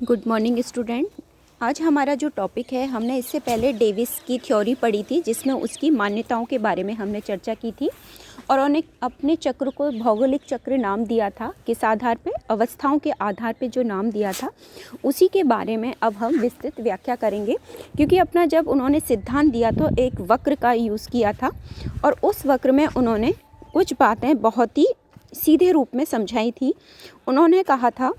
Good morning student. आज हमारा जो टॉपिक है, हमने इससे पहले डेविस की थ्योरी पढ़ी थी जिसमें उसकी मान्यताओं के बारे में हमने चर्चा की थी और उन्होंने अपने चक्र को भौगोलिक चक्र नाम दिया था। किस आधार पे? अवस्थाओं के आधार पे जो नाम दिया था उसी के बारे में अब हम विस्तृत व्याख्या करेंगे, क्योंकि अपना जब उन्होंने सिद्धांत दिया तो एक वक्र का यूज़ किया था और उस वक्र में उन्होंने कुछ बातें बहुत ही सीधे रूप में समझाई थी। उन्होंने कहा था,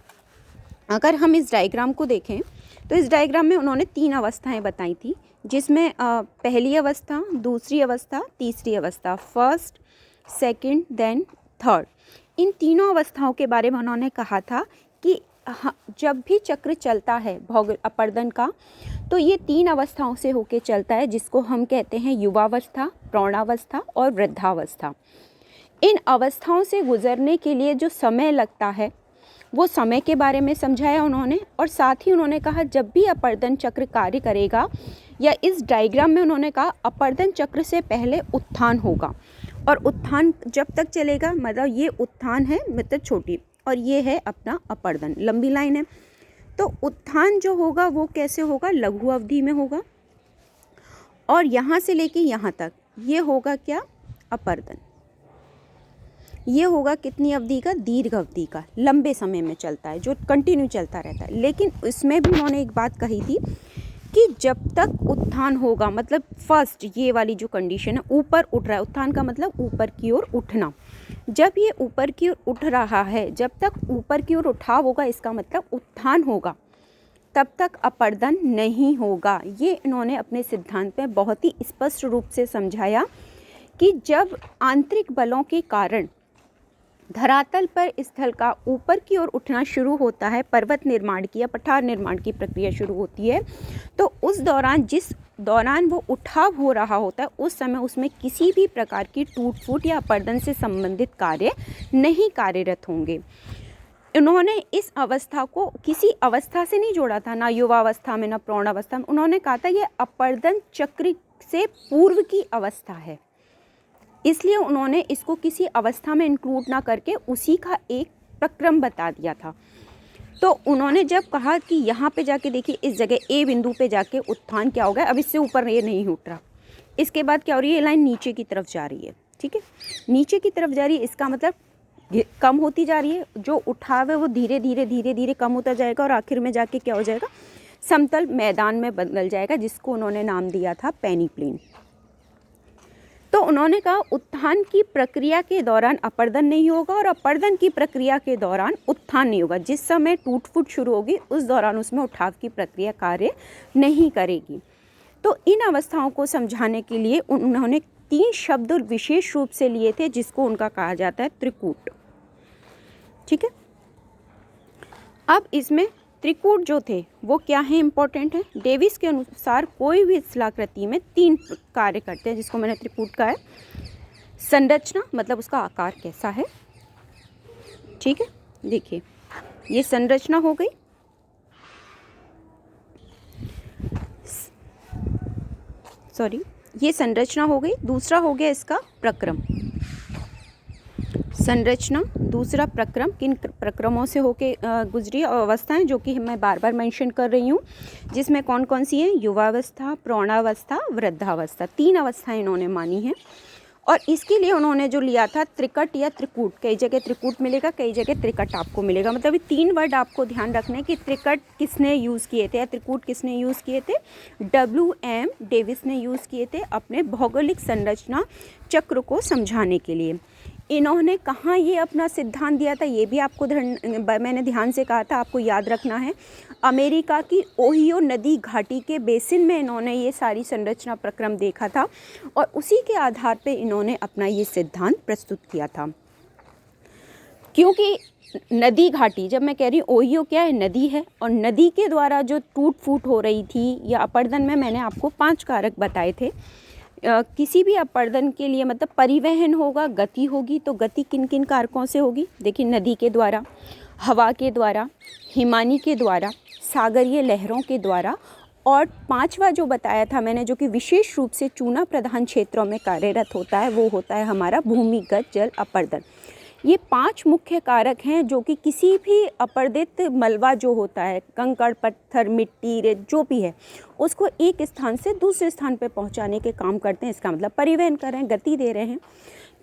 अगर हम इस डायग्राम को देखें तो इस डायग्राम में उन्होंने 3 अवस्थाएं बताई थी, जिसमें पहली अवस्था, दूसरी अवस्था, तीसरी अवस्था, फर्स्ट, सेकंड, देन थर्ड। इन तीनों अवस्थाओं के बारे में उन्होंने कहा था कि जब भी चक्र चलता है अपर्दन का, तो ये 3 अवस्थाओं से होके चलता है, जिसको हम कहते हैं युवावस्था, प्रौढ़ावस्था और वृद्धावस्था। इन अवस्थाओं से गुजरने के लिए जो समय लगता है वो समय के बारे में समझाया उन्होंने, और साथ ही उन्होंने कहा जब भी अपर्दन चक्र कार्य करेगा, या इस डायग्राम में उन्होंने कहा अपर्दन चक्र से पहले उत्थान होगा, और उत्थान जब तक चलेगा, मतलब ये उत्थान है मतलब छोटी, और ये है अपना अपर्दन, लंबी लाइन है। तो उत्थान जो होगा वो कैसे होगा? लघु अवधि में होगा, और यहाँ से लेके यहाँ तक ये होगा क्या? अपर्दन। ये होगा कितनी अवधि का? दीर्घ अवधि का, लंबे समय में चलता है, जो कंटिन्यू चलता रहता है। लेकिन इसमें भी उन्होंने एक बात कही थी कि जब तक उत्थान होगा, मतलब फर्स्ट ये वाली जो कंडीशन है, ऊपर उठ रहा है, उत्थान का मतलब ऊपर की ओर उठना, जब ये ऊपर की ओर उठ रहा है, जब तक ऊपर की ओर उठाव होगा, इसका मतलब उत्थान होगा, तब तक अपर्दन नहीं होगा। ये इन्होंने अपने सिद्धांत में बहुत ही स्पष्ट रूप से समझाया कि जब आंतरिक बलों के कारण धरातल पर स्थल का ऊपर की ओर उठना शुरू होता है, पर्वत निर्माण की या पठार निर्माण की प्रक्रिया शुरू होती है, तो उस दौरान जिस दौरान वो उठाव हो रहा होता है, उस समय उसमें किसी भी प्रकार की टूट फूट या अपर्दन से संबंधित कार्य नहीं कार्यरत होंगे। उन्होंने इस अवस्था को किसी अवस्था से नहीं जोड़ा था, ना युवावस्था में ना प्रौढ़ावस्था में। उन्होंने कहा था ये अपर्दन चक्र से पूर्व की अवस्था है, इसलिए उन्होंने इसको किसी अवस्था में इंक्लूड ना करके उसी का एक प्रक्रम बता दिया था। तो उन्होंने जब कहा कि यहाँ पे जाके देखिए, इस जगह ए बिंदु पे जाके उत्थान क्या हो गया, अब इससे ऊपर ये नहीं उठ रहा, इसके बाद क्या हो रही है, ये लाइन नीचे की तरफ जा रही है, ठीक है, नीचे की तरफ जा रही है, इसका मतलब कम होती जा रही है, जो उठाव है वो धीरे धीरे कम होता जाएगा, और आखिर में जाके क्या हो जाएगा, समतल मैदान में बदल जाएगा, जिसको उन्होंने नाम दिया था पेनीप्लेन। तो उन्होंने कहा उत्थान की प्रक्रिया के दौरान अपर्दन नहीं होगा, और अपर्दन की प्रक्रिया के दौरान उत्थान नहीं होगा। जिस समय टूट फूट शुरू होगी उस दौरान उसमें उठाव की प्रक्रिया कार्य नहीं करेगी। तो इन अवस्थाओं को समझाने के लिए उन्होंने 3 शब्द विशेष रूप से लिए थे, जिसको उनका कहा जाता है त्रिकूट, ठीक है। अब इसमें त्रिकूट जो थे वो क्या है, इंपॉर्टेंट है। डेविस के अनुसार कोई भी स्थलाकृति में 3 कार्य करते हैं, जिसको मैंने त्रिकूट कहा है। संरचना, मतलब उसका आकार कैसा है, ठीक है। देखिए ये संरचना हो गई, सॉरी ये संरचना हो गई। दूसरा हो गया इसका प्रक्रम, संरचना, दूसरा प्रक्रम, किन प्रक्रमों से होके गुजरी अवस्थाएं, जो कि मैं बार बार मेंशन कर रही हूँ, जिसमें कौन कौन सी हैं, युवावस्था, प्रौढ़ावस्था, वृद्धावस्था, 3 अवस्थाएं इन्होंने मानी हैं। और इसके लिए उन्होंने जो लिया था त्रिकट या त्रिकूट, कई जगह त्रिकूट मिलेगा, कई जगह त्रिकट आपको मिलेगा। मतलब ये 3 वर्ड आपको ध्यान रखने कि त्रिकट किसने यूज़ किए थे या त्रिकूट किसने यूज़ किए थे, WM डेविस ने यूज़ किए थे अपने भौगोलिक संरचना चक्र को समझाने के लिए। इन्होंने कहाँ ये अपना सिद्धांत दिया था, ये भी आपको मैंने ध्यान से कहा था, आपको याद रखना है। अमेरिका की ओहियो नदी घाटी के बेसिन में इन्होंने ये सारी संरचना प्रक्रम देखा था, और उसी के आधार पे इन्होंने अपना ये सिद्धांत प्रस्तुत किया था। क्योंकि नदी घाटी, जब मैं कह रही हूँ ओहियो क्या है, नदी है, और नदी के द्वारा जो टूट फूट हो रही थी या अपर्दन में मैंने आपको 5 कारक बताए थे। किसी भी अपर्दन के लिए मतलब परिवहन होगा, गति होगी, तो गति किन किन कारकों से होगी? देखिए, नदी के द्वारा, हवा के द्वारा, हिमानी के द्वारा, सागरीय लहरों के द्वारा, और 5वां जो बताया था मैंने, जो कि विशेष रूप से चूना प्रधान क्षेत्रों में कार्यरत होता है, वो होता है हमारा भूमिगत जल अपर्दन। ये 5 मुख्य कारक हैं जो कि किसी भी अपरदित मलबा जो होता है, कंकड़, पत्थर, मिट्टी, रेत जो भी है, उसको एक स्थान से दूसरे स्थान पे पहुंचाने के काम करते हैं। इसका मतलब परिवहन कर रहे हैं, गति दे रहे हैं।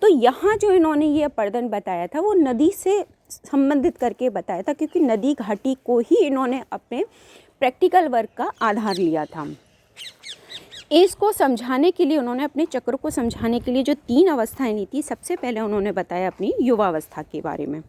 तो यहाँ जो इन्होंने ये अपरदन बताया था वो नदी से संबंधित करके बताया था, क्योंकि नदी घाटी को ही इन्होंने अपने प्रैक्टिकल वर्क का आधार लिया था। इसको समझाने के लिए उन्होंने, अपने चक्र को समझाने के लिए जो 3 अवस्थाएं ली थी, सबसे पहले उन्होंने बताया अपनी युवावस्था के बारे में।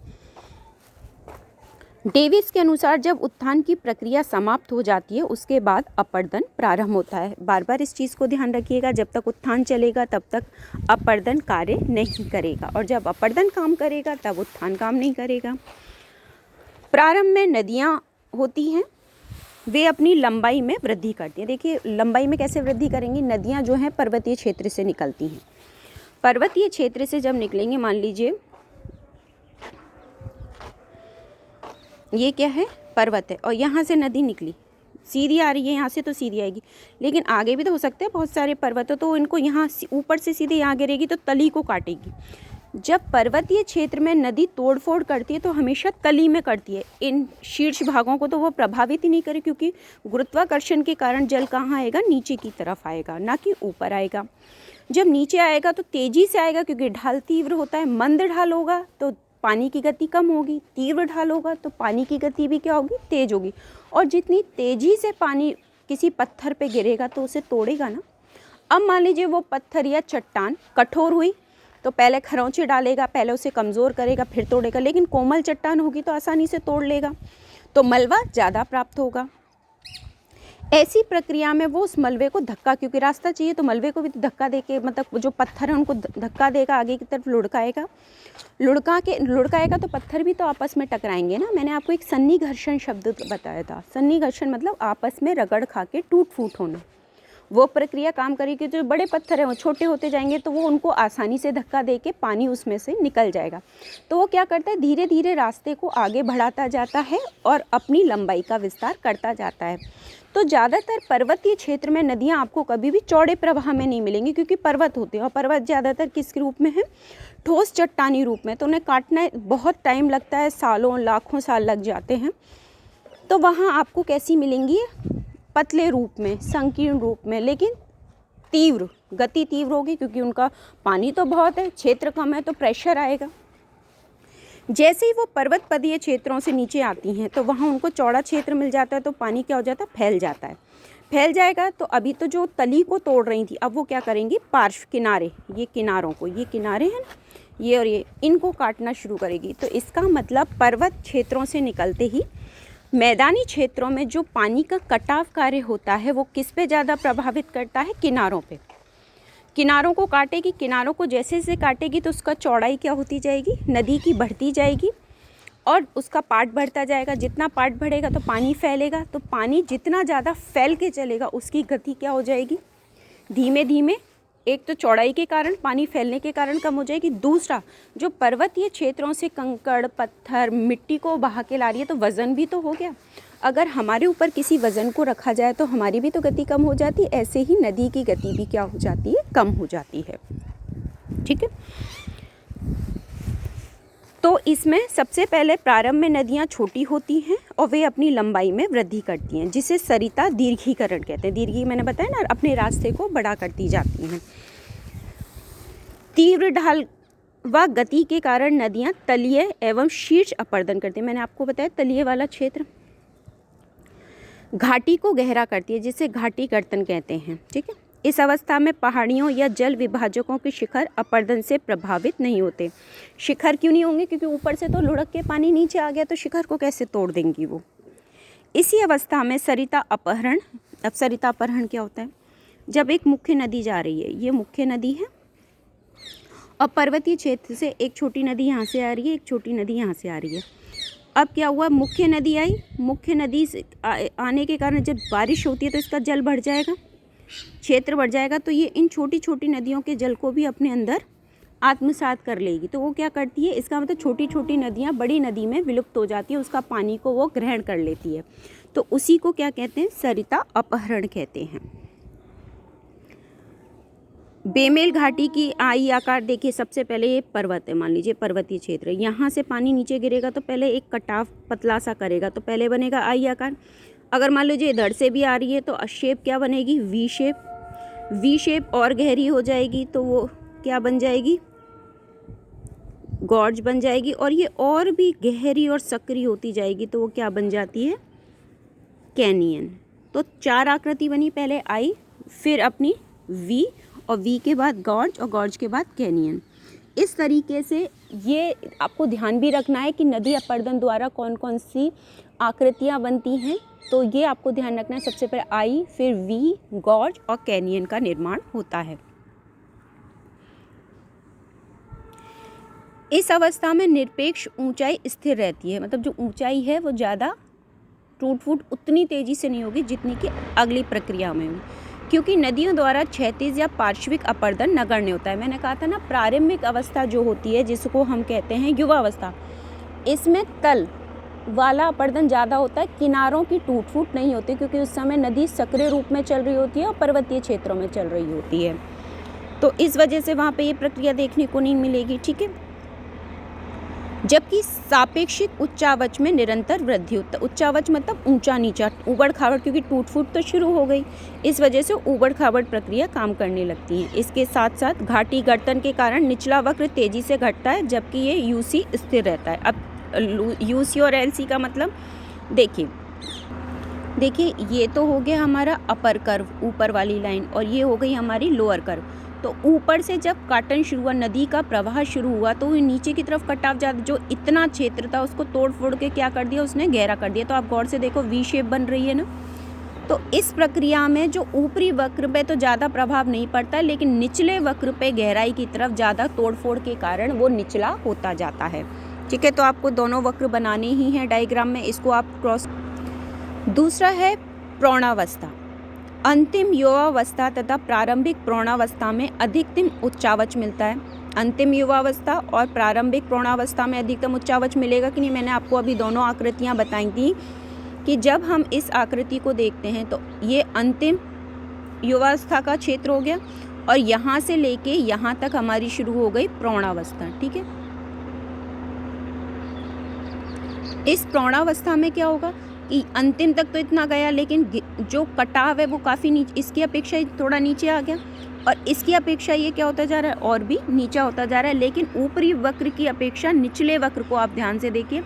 डेविस के अनुसार जब उत्थान की प्रक्रिया समाप्त हो जाती है उसके बाद अपरदन प्रारंभ होता है। बार बार इस चीज़ को ध्यान रखिएगा, जब तक उत्थान चलेगा तब तक अपरदन कार्य नहीं करेगा, और जब अपरदन काम करेगा तब उत्थान काम नहीं करेगा। प्रारंभ में नदियाँ होती हैं, वे अपनी लंबाई में वृद्धि करती हैं। देखिए लंबाई में कैसे वृद्धि करेंगी, नदियाँ जो हैं पर्वतीय क्षेत्र से निकलती हैं। पर्वतीय क्षेत्र से जब निकलेंगे, मान लीजिए ये क्या है, पर्वत है, और यहाँ से नदी निकली, सीधी आ रही है, यहाँ से तो सीधी आएगी, लेकिन आगे भी तो हो सकते हैं बहुत सारे पर्वत हो, तो इनको यहाँ ऊपर से सीधे यहाँ गिरेगी तो तली को काटेगी। जब पर्वतीय क्षेत्र में नदी तोड़फोड़ करती है तो हमेशा तली में करती है, इन शीर्ष भागों को तो वो प्रभावित ही नहीं करे, क्योंकि गुरुत्वाकर्षण के कारण जल कहाँ आएगा, नीचे की तरफ आएगा, ना कि ऊपर आएगा। जब नीचे आएगा तो तेज़ी से आएगा, क्योंकि ढाल तीव्र होता है। मंद ढाल होगा तो पानी की गति कम होगी, तीव्र ढाल होगा तो पानी की गति भी क्या होगी, तेज होगी। और जितनी तेज़ी से पानी किसी पत्थर पे गिरेगा तो उसे तोड़ेगा ना। अब मान लीजिए वो पत्थर या चट्टान कठोर हुई तो पहले खरोंचे डालेगा, पहले उसे कमज़ोर करेगा, फिर तोड़ेगा, लेकिन कोमल चट्टान होगी तो आसानी से तोड़ लेगा, तो मलबा ज़्यादा प्राप्त होगा। ऐसी प्रक्रिया में वो उस मलबे को धक्का, क्योंकि रास्ता चाहिए तो मलबे को भी तो धक्का दे के, मतलब जो पत्थर है उनको धक्का देगा, आगे की तरफ लुढ़काएगा तो पत्थर भी तो आपस में टकराएंगे ना। मैंने आपको एक सन्नी घर्षण शब्द बताया था। सन्नी घर्षण मतलब आपस में रगड़ खा के टूट फूट होना। वो प्रक्रिया काम करेगी, जो बड़े पत्थर हैं वो छोटे होते जाएंगे तो वो उनको आसानी से धक्का दे के पानी उसमें से निकल जाएगा। तो वो क्या करता है, धीरे धीरे रास्ते को आगे बढ़ाता जाता है और अपनी लंबाई का विस्तार करता जाता है। तो ज़्यादातर पर्वतीय क्षेत्र में नदियाँ आपको कभी भी चौड़े प्रवाह में नहीं मिलेंगी, क्योंकि पर्वत होते हैं, और पर्वत ज़्यादातर किस रूप में है, ठोस चट्टानी रूप में। तो उन्हें काटना बहुत टाइम लगता है, सालों लाखों साल लग जाते हैं। तो वहाँ आपको कैसी मिलेंगी, पतले रूप में, संकीर्ण रूप में, लेकिन तीव्र, गति तीव्र होगी, क्योंकि उनका पानी तो बहुत है, क्षेत्र कम है तो प्रेशर आएगा। जैसे ही वो पर्वत पदीय क्षेत्रों से नीचे आती हैं तो वहाँ उनको चौड़ा क्षेत्र मिल जाता है, तो पानी क्या हो जाता है, फैल जाता है। फैल जाएगा तो अभी तो जो तली को तोड़ रही थी, अब वो क्या करेंगी, पार्श्व किनारे, ये किनारों को, ये किनारे हैं ये और ये, इनको काटना शुरू करेगी। तो इसका मतलब पर्वत क्षेत्रों से निकलते ही मैदानी क्षेत्रों में जो पानी का कटाव कार्य होता है वो किस पे ज़्यादा प्रभावित करता है, किनारों पे। किनारों को काटेगी, किनारों को जैसे जैसे काटेगी तो उसका चौड़ाई क्या होती जाएगी, नदी की बढ़ती जाएगी, और उसका पार्ट बढ़ता जाएगा। जितना पार्ट बढ़ेगा तो पानी फैलेगा, तो पानी जितना ज़्यादा फैल के चलेगा उसकी गति क्या हो जाएगी, धीमे धीमे। एक तो चौड़ाई के कारण, पानी फैलने के कारण कम हो जाएगी। दूसरा, जो पर्वतीय क्षेत्रों से कंकड़, पत्थर, मिट्टी को बहा के ला रही है तो वज़न भी तो हो गया। अगर हमारे ऊपर किसी वज़न को रखा जाए तो हमारी भी तो गति कम हो जाती है। ऐसे ही नदी की गति भी क्या हो जाती है, कम हो जाती है। ठीक है, तो इसमें सबसे पहले प्रारंभ में नदियाँ छोटी होती हैं और वे अपनी लंबाई में वृद्धि करती हैं, जिसे सरिता दीर्घीकरण कहते हैं। दीर्घी मैंने बताया ना, अपने रास्ते को बड़ा करती जाती हैं। तीव्र ढाल व गति के कारण नदियाँ तलीय एवं शीर्ष अपरदन करती हैं। मैंने आपको बताया तलीय वाला क्षेत्र घाटी को गहरा करती है, जिसे घाटी गर्तन कहते हैं। ठीक है, इस अवस्था में पहाड़ियों या जल विभाजकों के शिखर अपरदन से प्रभावित नहीं होते। शिखर क्यों नहीं होंगे, क्योंकि ऊपर से तो लुढ़क के पानी नीचे आ गया, तो शिखर को कैसे तोड़ देंगी वो। इसी अवस्था में सरिता अपहरण। अब सरिता अपहरण क्या होता है, जब एक मुख्य नदी जा रही है, ये मुख्य नदी है और पर्वतीय क्षेत्र से एक छोटी नदी यहाँ से आ रही है, एक छोटी नदी यहाँ से आ रही है। अब क्या हुआ, मुख्य नदी आई, मुख्य नदी से आने के कारण जब बारिश होती है तो इसका जल बढ़ जाएगा, क्षेत्र बढ़ जाएगा, तो ये इन छोटी छोटी नदियों के जल को भी अपने अंदर आत्मसात कर लेगी। तो वो क्या करती है, इसका मतलब छोटी छोटी नदियाँ बड़ी नदी में विलुप्त हो जाती है, उसका पानी को वो ग्रहण कर लेती है। तो उसी को क्या कहते हैं, सरिता अपहरण कहते हैं। बेमेल घाटी की आई आकार देखिए, सबसे पहले ये पर्वत है, मान लीजिए पर्वतीय क्षेत्र, यहाँ से पानी नीचे गिरेगा तो पहले एक कटाव पतला सा करेगा तो पहले बनेगा आई आकार। अगर मान लीजिए इधर से भी आ रही है तो शेप क्या बनेगी, वी शेप। वी शेप और गहरी हो जाएगी तो वो क्या बन जाएगी, गॉर्ज बन जाएगी। और ये और भी गहरी और सक्रिय होती जाएगी तो वो क्या बन जाती है, कैनियन। तो 4 आकृति बनी, पहले आई, फिर अपनी वी, और वी के बाद गॉर्ज, और गॉर्ज के बाद कैनियन। इस तरीके से ये आपको ध्यान भी रखना है कि नदी अपरदन द्वारा कौन कौन सी आकृतियाँ बनती हैं। तो ये आपको ध्यान रखना है, सबसे पहले आई, फिर वी, गॉर्ज और कैनियन का निर्माण होता है। इस अवस्था में निरपेक्ष ऊंचाई स्थिर रहती है, मतलब जो ऊंचाई है वो ज़्यादा टूट फूट उतनी तेज़ी से नहीं होगी जितनी कि अगली प्रक्रिया में हुई, क्योंकि नदियों द्वारा क्षैतिज या पार्श्विक अपरदन नगण्य होता है। मैंने कहा था ना, प्रारंभिक अवस्था जो होती है जिसको हम कहते हैं युवावस्था, इसमें तल वाला अपरदन ज़्यादा होता है, किनारों की टूट फूट नहीं होती, क्योंकि उस समय नदी सक्रिय रूप में चल रही होती है और पर्वतीय क्षेत्रों में चल रही होती है। तो इस वजह से वहाँ पे ये प्रक्रिया देखने को नहीं मिलेगी, ठीक है। जबकि सापेक्षिक उच्चावच में निरंतर वृद्धि होता है। उच्चावच मतलब ऊंचा नीचा, ऊबड़ खाबड़, क्योंकि टूट फूट तो शुरू हो गई, इस वजह से ऊबड़ खाबड़ प्रक्रिया काम करने लगती है। इसके साथ साथ घाटी गर्तन के कारण निचला वक्र तेजी से घटता है, जबकि ये यूसी स्थिर रहता है। अब यूसी और एलसी का मतलब देखिए, ये तो हो गया हमारा अपर कर्व, ऊपर वाली लाइन, और ये हो गई हमारी लोअर कर्व। तो ऊपर से जब काटन शुरू हुआ, नदी का प्रवाह शुरू हुआ, तो नीचे की तरफ कटाव ज़्यादा, जो इतना क्षेत्र था उसको तोड़ फोड़ के क्या कर दिया, उसने गहरा कर दिया। तो आप गौर से देखो, वी शेप बन रही है ना। तो इस प्रक्रिया में जो ऊपरी वक्र पे तो ज़्यादा प्रभाव नहीं पड़ता, लेकिन निचले वक्र पे गहराई की तरफ ज़्यादा तोड़ फोड़ के कारण वो निचला होता जाता है, ठीक है। तो आपको दोनों वक्र बनाने ही हैं डायग्राम में, इसको आप क्रॉस। दूसरा है प्रौढ़ावस्था। अंतिम युवावस्था तथा प्रारंभिक प्रौढ़ावस्था में अधिकतम उच्चावच मिलता है। अंतिम युवावस्था और प्रारंभिक प्रौढ़ावस्था में अधिकतम उच्चावच मिलेगा कि नहीं, मैंने आपको अभी दोनों आकृतियां बताई थी कि जब हम इस आकृति को देखते हैं तो ये अंतिम युवावस्था का क्षेत्र हो गया, और यहाँ से लेके यहाँ तक हमारी शुरू हो गई प्रौढ़ावस्था, ठीक है। इस प्रौढ़ावस्था में क्या होगा कि अंतिम तक तो इतना गया, लेकिन जो कटाव है वो काफ़ी नीचे, इसकी अपेक्षा थोड़ा नीचे आ गया, और इसकी अपेक्षा ये क्या होता जा रहा है, और भी नीचा होता जा रहा है। लेकिन ऊपरी वक्र की अपेक्षा निचले वक्र को आप ध्यान से देखिए,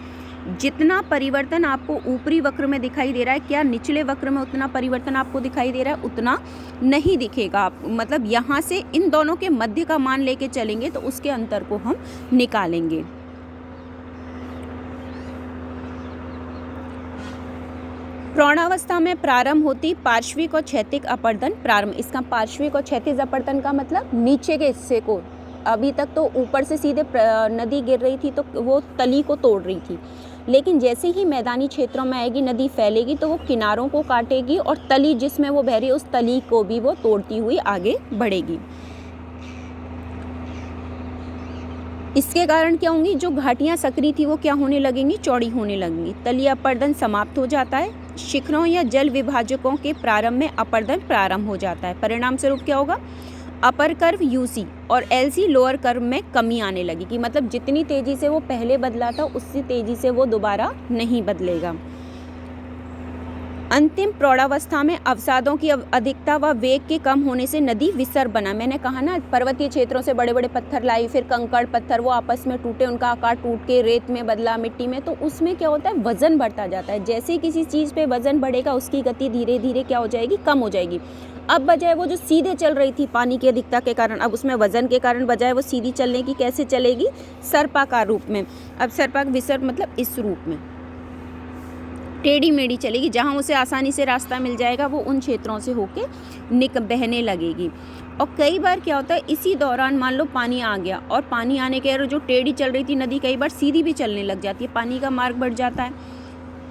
जितना परिवर्तन आपको ऊपरी वक्र में दिखाई दे रहा है, क्या निचले वक्र में उतना परिवर्तन आपको दिखाई दे रहा है, उतना नहीं दिखेगा। आप मतलब यहाँ से इन दोनों के मध्य का मान लेके चलेंगे तो उसके अंतर को हम निकालेंगे। प्रौढ़ावस्था में प्रारंभ होती पार्श्विक और क्षैतिज अपरदन प्रारंभ। इसका पार्श्विक और क्षैतिज अपरदन का मतलब नीचे के हिस्से को, अभी तक तो ऊपर से सीधे नदी गिर रही थी तो वो तली को तोड़ रही थी, लेकिन जैसे ही मैदानी क्षेत्रों में आएगी, नदी फैलेगी तो वो किनारों को काटेगी और तली जिसमें वो बह रही है उस तली को भी वो तोड़ती हुई आगे बढ़ेगी। इसके कारण क्या होंगी, जो घाटियां सक्रिय थी वो क्या होने लगेंगी, चौड़ी होने लगेंगी। तलीय अपरदन समाप्त हो जाता है। शिखरों या जल विभाजकों के प्रारंभ में अपरदन प्रारंभ हो जाता है। परिणाम स्वरूप क्या होगा, अपर कर्व यूसी और एलसी लोअर कर्व में कमी आने लगेगी। मतलब जितनी तेजी से वो पहले बदला था उसी तेजी से वो दोबारा नहीं बदलेगा। अंतिम प्रौढ़ावस्था में अवसादों की अधिकता व वेग के कम होने से नदी विसर्प बना। मैंने कहा ना, पर्वतीय क्षेत्रों से बड़े बड़े पत्थर लाई, फिर कंकड़ पत्थर वो आपस में टूटे, उनका आकार टूट के रेत में बदला, मिट्टी में, तो उसमें क्या होता है, वजन बढ़ता जाता है। जैसे किसी चीज़ पे वजन बढ़ेगा उसकी गति धीरे धीरे क्या हो जाएगी, कम हो जाएगी। अब बजाय वो जो सीधे चल रही थी पानी की अधिकता के कारण, अब उसमें वजन के कारण बजाय वो सीधी चलने की कैसे चलेगी, सर्पाकार रूप में। अब सर्पाक विसर्प मतलब इस रूप में टेढ़ी मेढ़ी चलेगी, जहाँ उसे आसानी से रास्ता मिल जाएगा वो उन क्षेत्रों से होके बहने लगेगी। और कई बार क्या होता है, इसी दौरान मान लो पानी आ गया और पानी आने के जो टेढ़ी चल रही थी नदी कई बार सीधी भी चलने लग जाती है, पानी का मार्ग बढ़ जाता है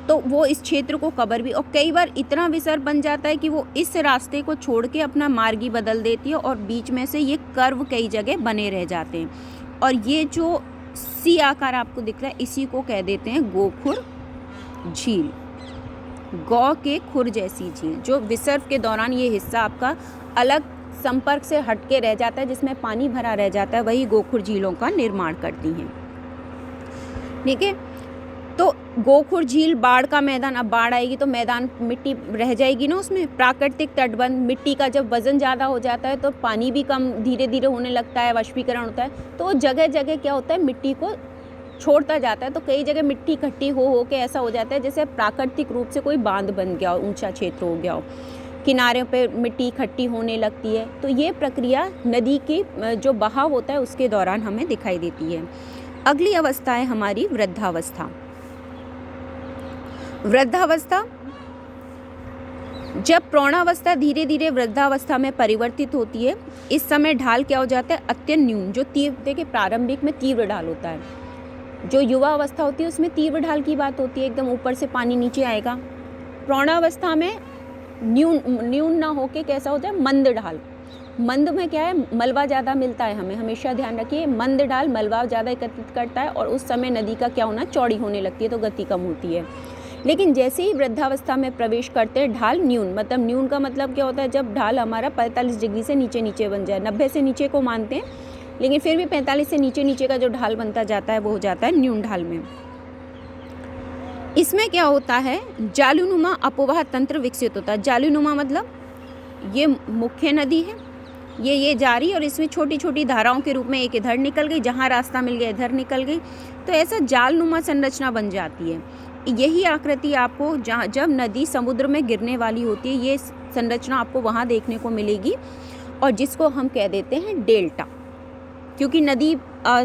तो वो इस क्षेत्र को कवर भी, और कई बार इतना विसर्प बन जाता है कि वो इस रास्ते को छोड़ के अपना मार्ग ही बदल देती है और बीच में से ये कर्व कई जगह बने रह जाते हैं। और ये जो सी आकार आपको दिख रहा है इसी को कह देते हैं गोखुर झील, गौ के खुर जैसी झील। जो विसर्प के दौरान ये हिस्सा आपका अलग संपर्क से हटके रह जाता है, जिसमें पानी भरा रह जाता है, वही गोखुर झीलों का निर्माण करती हैं। ठीक है, तो गोखुर झील बाढ़ का मैदान, अब बाढ़ आएगी तो मैदान मिट्टी रह जाएगी ना उसमें। प्राकृतिक तटबंध, मिट्टी का जब वजन ज़्यादा हो जाता है तो पानी भी कम धीरे धीरे होने लगता है, वाष्पीकरण होता है, तो जगह जगह क्या होता है, मिट्टी को छोड़ता जाता है। तो कई जगह मिट्टी इकट्ठी हो के ऐसा हो जाता है जैसे प्राकृतिक रूप से कोई बांध बन गया हो, ऊंचा क्षेत्र हो गया हो, किनारे पे मिट्टी इकट्ठी होने लगती है। तो ये प्रक्रिया नदी की जो बहाव होता है उसके दौरान हमें दिखाई देती है। अगली अवस्था है हमारी वृद्धावस्था। वृद्धावस्था, जब प्रौढ़ावस्था धीरे धीरे वृद्धावस्था में परिवर्तित होती है, इस समय ढाल क्या हो जाता है, अत्यंत न्यून। जो तीव्र, देखिए प्रारंभिक में तीव्र ढाल होता है, जो युवा अवस्था होती है उसमें तीव्र ढाल की बात होती है, एकदम ऊपर से पानी नीचे आएगा। प्रौढ़ावस्था में न्यून ना होके कैसा होता है, मंद ढाल। मंद में क्या है, मलबा ज़्यादा मिलता है, हमें हमेशा ध्यान रखिए, मंद ढाल मलबा ज़्यादा एकत्रित करता है और उस समय नदी का क्या होना, चौड़ी होने लगती है, तो गति कम होती है। लेकिन जैसे ही वृद्धावस्था में प्रवेश करते हैं, ढाल न्यून, मतलब न्यून का मतलब क्या होता है, जब ढाल हमारा 45 डिग्री से नीचे नीचे बन जाए। 90 से नीचे को मानते हैं, लेकिन फिर भी 45 से नीचे नीचे का जो ढाल बनता जाता है वो हो जाता है न्यून ढाल में। इसमें क्या होता है, जालूनुमा अपवाह तंत्र विकसित होता है। जालूनुमा मतलब ये मुख्य नदी है, ये जा रही, और इसमें छोटी छोटी धाराओं के रूप में एक इधर निकल गई, जहाँ रास्ता मिल गया इधर निकल गई, तो ऐसा जालनुमा संरचना बन जाती है। यही आकृति आपको जब नदी समुद्र में गिरने वाली होती है, ये संरचना आपको वहाँ देखने को मिलेगी, और जिसको हम कह देते हैं डेल्टा। क्योंकि नदी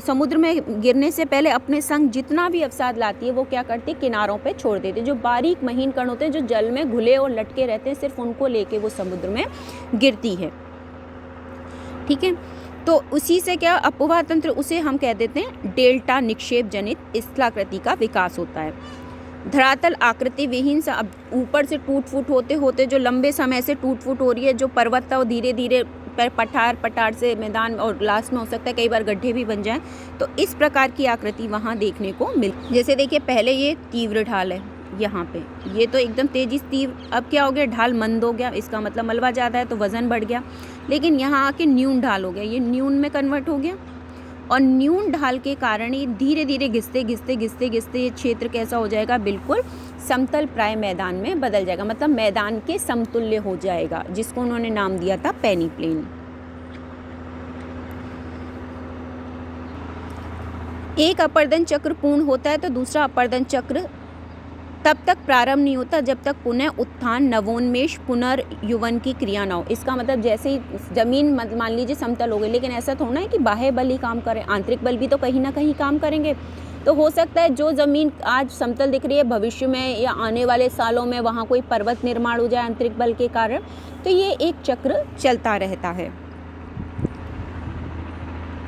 समुद्र में गिरने से पहले अपने संग जितना भी अवसाद लाती है वो क्या करती है, किनारों पे छोड़ देती है। जो बारीक महीन कण होते हैं जो जल में घुले और लटके रहते हैं, सिर्फ उनको लेके वो समुद्र में गिरती है। ठीक है, तो उसी से क्या अपवाह तंत्र, उसे हम कह देते हैं डेल्टा निक्षेप जनित स्थलाकृति का विकास होता है। धरातल आकृति विहीन से अब ऊपर से टूट फूट होते होते जो लंबे समय से टूट फूट हो रही है, जो पर्वत है वो धीरे धीरे पठार से मैदान, और लास्ट में हो सकता है कई बार गड्ढे भी बन जाएं, तो इस प्रकार की आकृति वहाँ देखने को मिल। जैसे देखिए पहले ये तीव्र ढाल है, यहाँ पे ये तो एकदम तेजी से तीव्र, अब क्या हो गया, ढाल मंद हो गया, इसका मतलब मलबा ज़्यादा है तो वज़न बढ़ गया। लेकिन यहाँ आके न्यून ढाल हो गया, ये न्यून में कन्वर्ट हो गया, और न्यून ढाल के कारण ये धीरे धीरे घिसते ये क्षेत्र कैसा हो जाएगा, बिल्कुल समतल प्राय मैदान में बदल जाएगा, मतलब मैदान के समतुल्य हो जाएगा, जिसको उन्होंने नाम दिया था पेनी प्लेन। एक अपर्दन चक्र पूर्ण होता है तो दूसरा अपर्दन चक्र तब तक प्रारंभ नहीं होता जब तक पुनः उत्थान, नवोन्मेष, पुनर्युवन की क्रिया ना हो। इसका मतलब जैसे ही जमीन मान लीजिए समतल हो गई, लेकिन ऐसा थोड़ा है कि बाह्य बल ही काम करे, आंतरिक बल भी तो कहीं ना कहीं काम करेंगे। तो हो सकता है जो ज़मीन आज समतल दिख रही है, भविष्य में या आने वाले सालों में वहाँ कोई पर्वत निर्माण हो जाए आंतरिक बल के कारण। तो ये एक चक्र चलता रहता है।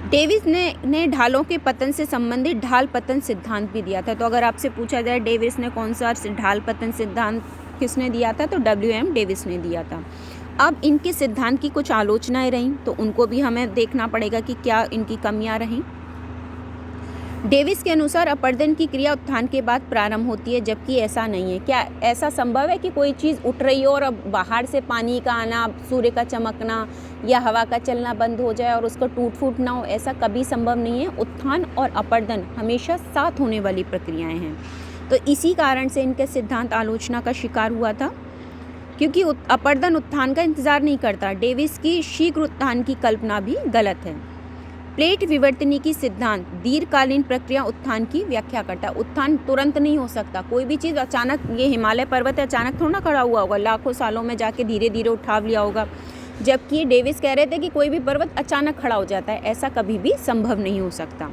डेविस ने ढालों के पतन से संबंधित ढाल पतन सिद्धांत भी दिया था। तो अगर आपसे पूछा जाए डेविस ने कौन सा ढाल पतन सिद्धांत किसने दिया था, तो WM डेविस ने दिया था। अब इनके सिद्धांत की कुछ आलोचनाएं रहीं, तो उनको भी हमें देखना पड़ेगा कि क्या इनकी कमियां रहीं। डेविस के अनुसार अपर्दन की क्रिया उत्थान के बाद प्रारंभ होती है, जबकि ऐसा नहीं है। क्या ऐसा संभव है कि कोई चीज़ उठ रही हो और अब बाहर से पानी का आना, सूर्य का चमकना या हवा का चलना बंद हो जाए और उसको टूट फूट ना हो? ऐसा कभी संभव नहीं है। उत्थान और अपर्दन हमेशा साथ होने वाली प्रक्रियाएं हैं। तो इसी कारण से इनके सिद्धांत आलोचना का शिकार हुआ था, क्योंकि अपर्दन उत्थान का इंतजार नहीं करता। डेविस की शीघ्र उत्थान की कल्पना भी गलत है। प्लेट विवर्तनी की सिद्धांत दीर्घकालीन प्रक्रिया उत्थान की व्याख्या करता है। उत्थान तुरंत नहीं हो सकता, कोई भी चीज़ अचानक, ये हिमालय पर्वत अचानक थोड़ा ना खड़ा हुआ होगा, लाखों सालों में जाके धीरे धीरे उठाव लिया होगा। जबकि डेविस कह रहे थे कि कोई भी पर्वत अचानक खड़ा हो जाता है, ऐसा कभी भी संभव नहीं हो सकता।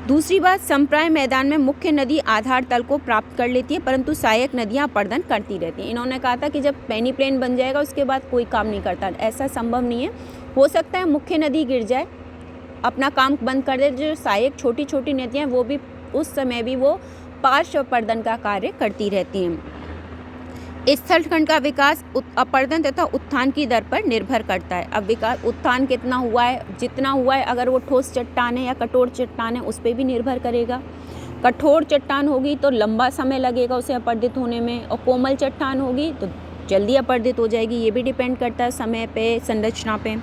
दूसरी बात, समप्राय मैदान में मुख्य नदी आधार तल को प्राप्त कर लेती है, परंतु सहायक नदियां अपर्दन करती रहती हैं। इन्होंने कहा था कि जब पेनी प्लेन बन जाएगा उसके बाद कोई काम नहीं करता, ऐसा संभव नहीं है। हो सकता है मुख्य नदी गिर जाए, अपना काम बंद कर दे, जो सहायक छोटी छोटी नदियाँ वो भी उस समय भी वो पार्श्व अपर्दन का कार्य करती रहती हैं। स्थलखंड का विकास अपर्दन तथा उत्थान की दर पर निर्भर करता है। अब विकास उत्थान कितना हुआ है, जितना हुआ है, अगर वो ठोस चट्टान है या कठोर चट्टान है उस पर भी निर्भर करेगा। कठोर चट्टान होगी तो लंबा समय लगेगा उसे अपर्दित होने में, और कोमल चट्टान होगी तो जल्दी अपरदित हो जाएगी, ये भी डिपेंड करता है समय पे, संरचना पे।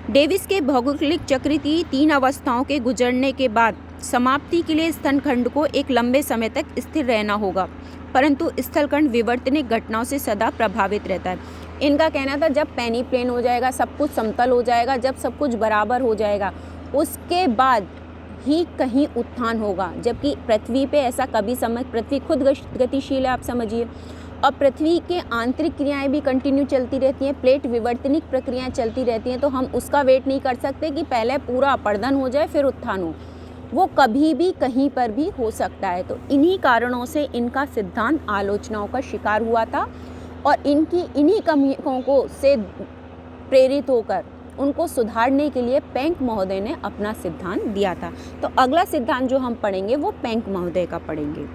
डेविस के भौगोलिक चक्र की 3 अवस्थाओं के गुजरने के बाद समाप्ति के लिए स्तनखंड को एक लंबे समय तक स्थिर रहना होगा, परंतु स्थलखंड विवर्तनिक घटनाओं से सदा प्रभावित रहता है। इनका कहना था जब पेनी प्लेन हो जाएगा, सब कुछ समतल हो जाएगा, जब सब कुछ बराबर हो जाएगा, उसके बाद ही कहीं उत्थान होगा, जबकि पृथ्वी पे ऐसा कभी पृथ्वी खुद गतिशील है, आप समझिए, और पृथ्वी के आंतरिक क्रियाएं भी कंटिन्यू चलती रहती हैं, प्लेट विवर्तनिक प्रक्रियाएं चलती रहती हैं, तो हम उसका वेट नहीं कर सकते कि पहले पूरा अपर्दन हो जाए फिर उत्थान हो, वो कभी भी कहीं पर भी हो सकता है। तो इन्हीं कारणों से इनका सिद्धांत आलोचनाओं का शिकार हुआ था और इन्हीं कमियों को से प्रेरित होकर उनको सुधारने के लिए पेंक महोदय ने अपना सिद्धांत दिया था। तो अगला सिद्धांत जो हम पढ़ेंगे वो पेंक महोदय का पढ़ेंगे।